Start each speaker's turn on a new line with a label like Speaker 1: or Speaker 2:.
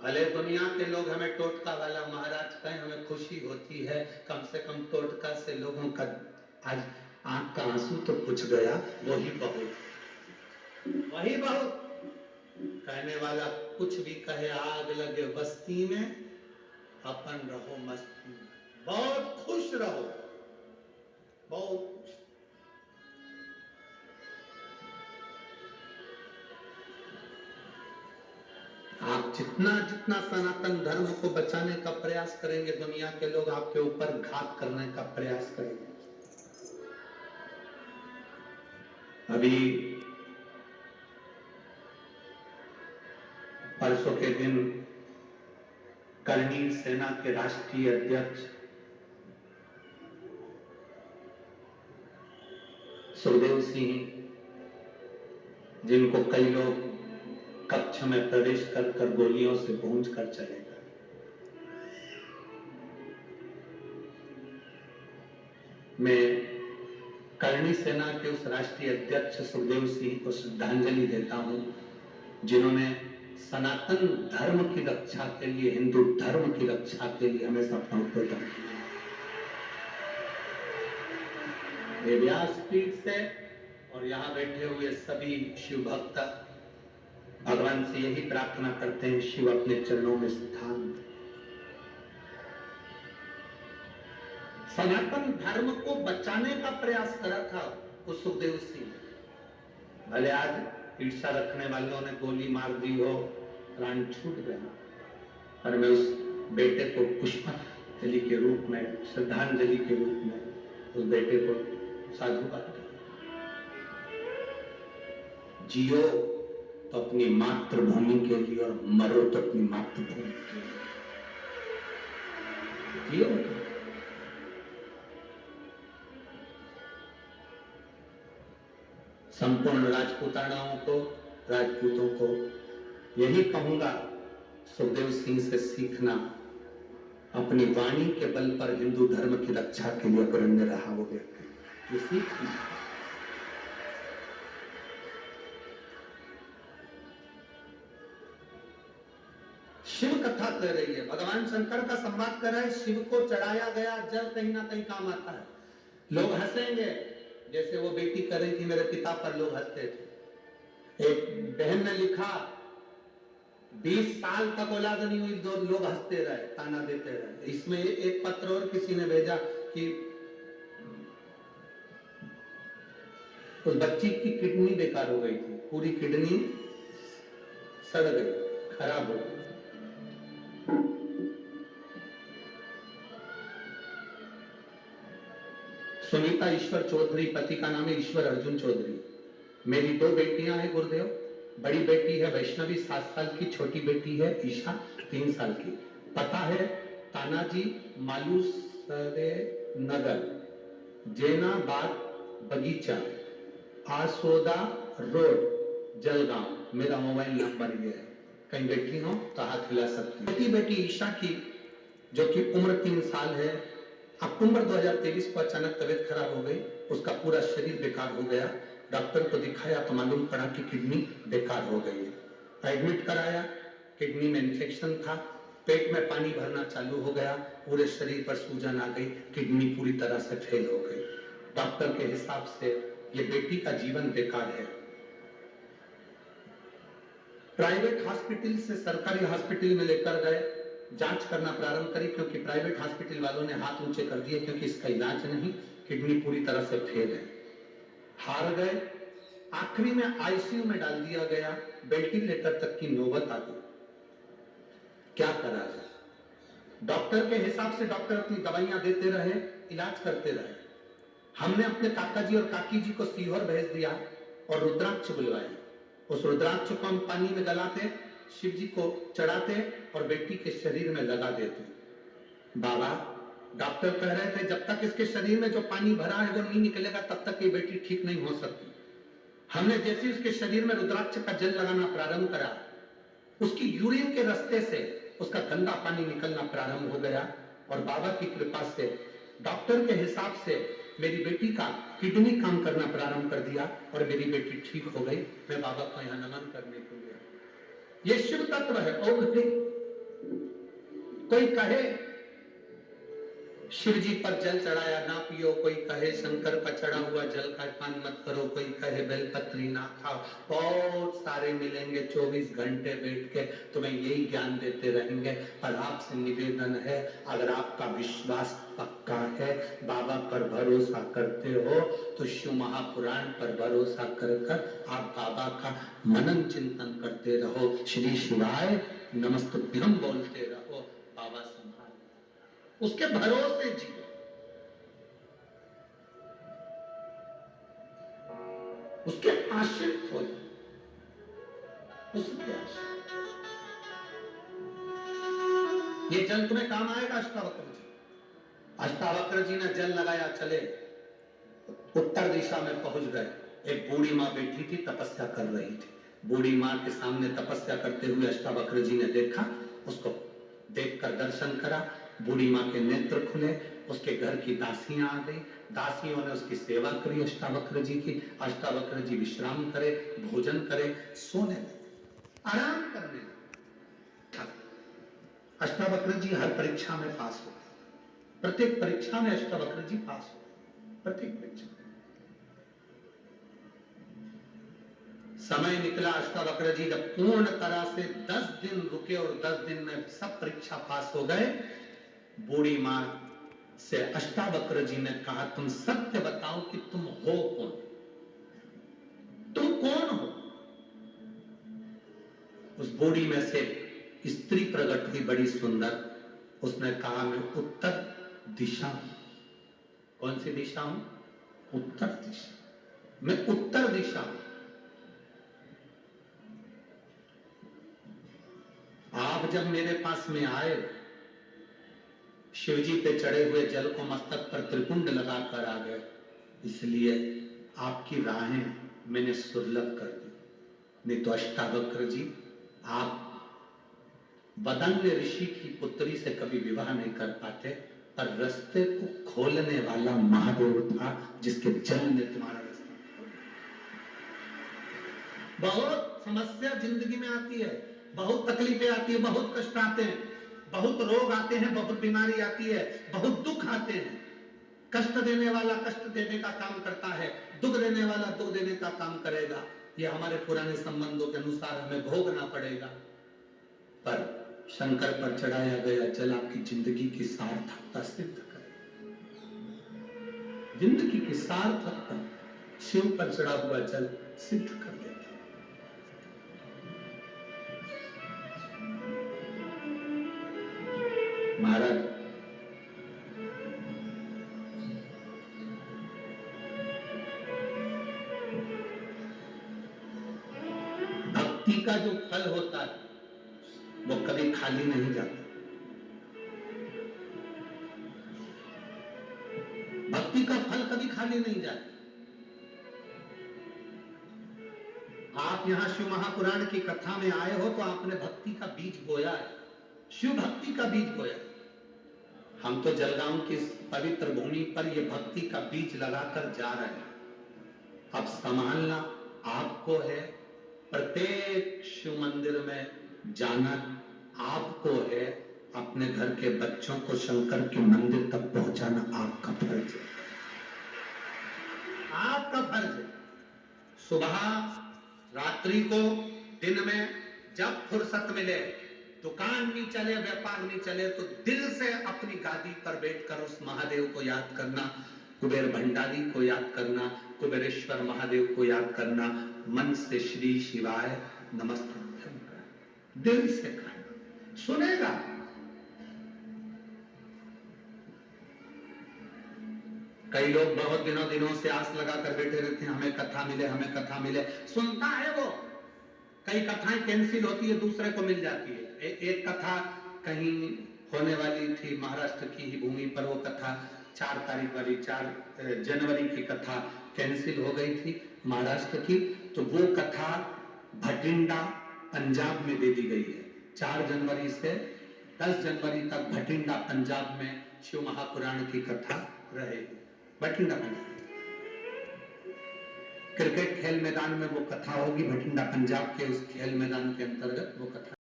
Speaker 1: भले दुनिया के लोग हमें टोटका वाला महाराज कहें, हमें खुशी होती है, कम से कम टोटका से लोगों का आज आंख का आंसू तो पुछ गया। वही बहुत, वही बहुत। कहने वाला कुछ भी कहे, आग लगे बस्ती में, अपन रहो मस्ती में, बहुत खुश रहो, बहुत खुश। आप जितना जितना सनातन धर्म को बचाने का प्रयास करेंगे, दुनिया के लोग आपके ऊपर घात करने का प्रयास करेंगे। अभी परसों के दिन करणी सेना के राष्ट्रीय अध्यक्ष सुखदेव सिंह, जिनको कई लोग कक्ष में प्रवेश कर गोलियों से भूंज कर चले गए, मैं करणी सेना के उस राष्ट्रीय अध्यक्ष सुखदेव सिंह को श्रद्धांजलि देता हूं, जिन्होंने सनातन धर्म की रक्षा के लिए, हिंदू धर्म की रक्षा के लिए हमेशा अपना उत्तरदान किया। ये व्यासपीठ से और यहाँ बैठे हुए सभी शिव भक्त भगवान से यही प्रार्थना करते हैं, शिव अपने चरणों में स्थान दे। सनातन धर्म को बचाने का प्रयास करा था वो सुखदेव सिंह। भले आज ईर्ष्या रखने वालों ने गोली मार दी हो, प्राण छूट गया, पर मैं उस बेटे को पुष्पांजलि के रूप में, श्रद्धांजलि के रूप में उस बेटे को साधुवाद करता। जियो तो अपनी मातृभूमि के लिए और मरो तो अपनी मातृभूमि के लिए। जियो। संपूर्ण राजपूतानाओं को, राजपूतों को यही कहूंगा, सुखदेव सिंह से सीखना, अपनी वाणी के बल पर हिंदू धर्म की रक्षा के लिए अग्रण्य रहा वो व्यक्ति, ये सीखना। शिव कथा कह रही है, भगवान शंकर का संवाद कर रहा है, शिव को चढ़ाया गया जल कहीं ना कहीं काम आता है। लोग हंसेंगे, जैसे वो बेटी कर रही थी मेरे पिता पर, लोग हंसते थे। एक बहन ने लिखा, 20 साल तक औलाद नहीं हुई, दो लोग हंसते रहे, ताना देते रहे। इसमें एक पत्र और किसी ने भेजा कि उस बच्ची की किडनी बेकार हो गई थी, पूरी किडनी सड़ गई, खराब हो गई। सुनीता ईश्वर चौधरी, पति का नाम है ईश्वर अर्जुन चौधरी। मेरी 2 बेटियां हैं गुरुदेव, बड़ी बेटी है वैष्णवी 7 साल की, छोटी बेटी है ईशा 3 साल की। पता है तानाजी मालूसरे नगर, जैनाबाद बगीचा, आसोदा रोड, जलगांव। मेरा मोबाइल नंबर ये है, कहीं बैठी हो तो हाथ हिला सकती। छोटी बेटी ईशा की, जो कि उम्र 3 साल है, अक्टूबर 2023 को अचानक तबीयत खराब हो गई, उसका पूरा शरीर बेकार हो गया। डॉक्टर को दिखाया तो मालूम पड़ा कि किडनी बेकार हो गई है। एडमिट कराया, किडनी में इन्फेक्शन था, पेट में पानी भरना चालू हो गया, पूरे शरीर पर सूजन आ गई, किडनी पूरी तरह से फेल हो गई। डॉक्टर के हिसाब से ये बेटी का जीवन बेकार है। प्राइवेट हॉस्पिटल से सरकारी हॉस्पिटल में लेकर गए, जांच करना प्रारंभ करी, क्योंकि प्राइवेट हॉस्पिटल वालों ने हाथ ऊंचे कर दिए, क्योंकि इसका इलाज नहीं, किडनी पूरी तरह से फेल है। हार गए, आखिरी में आईसीयू में डाल दिया गया, वेंटिलेटर तक की नौबत आ गई। क्या करा जाए? डॉक्टर के हिसाब से डॉक्टर अपनी दवाइयां देते रहे, इलाज करते रहे। हमने अपने काका जी और काकी जी को सीहोर भेज दिया और रुद्राक्ष बुलवाया। उस रुद्राक्ष को हम पानी में गलाते, शिव जी को चढ़ाते और बेटी के शरीर में लगा देते। बाबा, डॉक्टर कह रहे थे जब तक इसके शरीर में जो पानी भरा है वो नहीं निकलेगा, तब तक ये बेटी ठीक नहीं हो सकती। हमने जैसे उसके शरीर में रुद्राक्ष का जल लगाना प्रारंभ करा, उसकी यूरिन के रास्ते से उसका गंदा पानी निकलना प्रारंभ हो गया और बाबा की कृपा से, डॉक्टर के हिसाब से मेरी बेटी का किडनी काम करना प्रारंभ कर दिया और मेरी बेटी ठीक हो गई। मैं बाबा को यहाँ नमन करने को गया। ये शिव तत्व है, औषधि कोई कहे शिव जी पर जल चढ़ाया ना पियो, कोई कहे शंकर पर चढ़ा हुआ जल का पान मत करो, कोई कहे बेलपत्री ना खाओ। बहुत सारे मिलेंगे 24 घंटे बैठ के तुम्हें यही ज्ञान देते रहेंगे। पर आपसे निवेदन है, अगर आपका विश्वास पक्का है, बाबा पर भरोसा करते हो, तो शिव महापुराण पर भरोसा कर कर आप बाबा का मनन चिंतन करते रहो। श्री शिवाय नमस्तुभ्यम बोलते रहो। बाबा संभाल, उसके भरोसे जियो। उसके आश्रित हो जाओ, उसके आश्रित। ये जल तुम्हें काम आएगा। अष्टावक्र जी ने जल लगाया, चले उत्तर दिशा में पहुंच गए। एक बूढ़ी माँ बैठी थी, तपस्या कर रही थी। बूढ़ी माँ के सामने तपस्या करते हुए अष्टावक्र जी ने देखा, उसको देखकर दर्शन करा। बूढ़ी माँ के नेत्र खुले, उसके घर की दासियां आ गई, दासियों ने उसकी सेवा करी अष्टावक्र जी की। अष्टावक्र जी विश्राम करे, भोजन करे, सोने लगे, आराम करने लगे। अष्टावक्र जी हर परीक्षा में पास हो, प्रत्येक परीक्षा में अष्टावक्र जी पास हो, प्रत्येक परीक्षा। समय निकला, अष्टावक्र जी जब पूर्ण तरह से 10 दिन रुके और 10 दिन में सब परीक्षा पास हो गए, बूढ़ी मां से अष्टावक्र जी ने कहा, तुम सत्य बताओ कि तुम हो कौन, तुम कौन हो। उस बूढ़ी में से स्त्री प्रकट हुई, बड़ी सुंदर। उसने कहा, मैं उत्तर दिशा हूं। कौन सी दिशा हूं? उत्तर दिशा। मैं उत्तर दिशा हूं। आप जब मेरे पास में आए, शिवजी पे चढ़े हुए जल को मस्तक पर त्रिपुंड लगाकर आ गए, इसलिए आपकी राहें मैंने सुलभ कर दी। नहीं तो अष्टावक्र जी, आप बदन्य ऋषि की पुत्री से कभी विवाह नहीं कर पाते, पर रास्ते को खोलने वाला महादेव था, जिसके जल ने तुम्हारा रास्ता खोला। बहुत समस्या जिंदगी में आती है, बहुत तकलीफें आती है, बहुत कष्ट आते हैं, बहुत रोग आते हैं, बहुत बीमारी आती है, बहुत दुख आते हैं। कष्ट देने वाला कष्ट देने का काम करता है, दुख देने वाला दुख देने का काम करेगा। ये हमारे पुराने संबंधों के अनुसार हमें भोगना पड़ेगा। पर शंकर पर चढ़ाया गया जल आपकी जिंदगी की सार्थकता सिद्ध करेगा। जिंदगी की सार्थकता शिव पर चढ़ा हुआ जल सिद्ध कर देता। महाराज, भक्ति का जो फल होता है वो कभी खाली नहीं जाता। भक्ति का फल कभी खाली नहीं जाता। आप यहां शिव महापुराण की कथा में आए हो तो आपने भक्ति का बीज बोया है, शिव भक्ति का बीज बोया। हम तो जलगांव की पवित्र भूमि पर ये भक्ति का बीज लगाकर जा रहे हैं। अब संभालना आपको है, प्रत्येक शिव मंदिर में जाना आपको है, अपने घर के बच्चों को शंकर के मंदिर तक पहुंचाना आपका फर्ज है, आपका फर्ज है। सुबह, रात्रि को, दिन में जब फुर्सत मिले, दुकान भी चले, व्यापार भी चले, तो दिल से अपनी गादी पर बैठकर उस महादेव को याद करना, कुबेर भंडारी को याद करना, कुबेरेश्वर महादेव को याद करना, मन से श्री शिवाय नमस्तुभ्यम करना, दिल से करना, सुनेगा। कई लोग बहुत दिनों से आस लगाकर बैठे रहते हैं, हमें कथा मिले, हमें कथा मिले। सुनता है वो, कई कथाएं कैंसिल होती है, दूसरे को मिल जाती है। एक कथा कहीं होने वाली थी, महाराष्ट्र की ही भूमि पर वो कथा 4 तारीख वाली, 4 जनवरी की कथा कैंसिल हो गई थी महाराष्ट्र की, तो वो कथा भटिंडा पंजाब में दे दी गई है। 4 जनवरी से 10 जनवरी तक भटिंडा पंजाब में शिव महापुराण की कथा रहेगी। भटिंडा पंजाब क्रिकेट खेल मैदान में वो कथा होगी, भटिंडा पंजाब के उस खेल मैदान के अंतर्गत वो कथा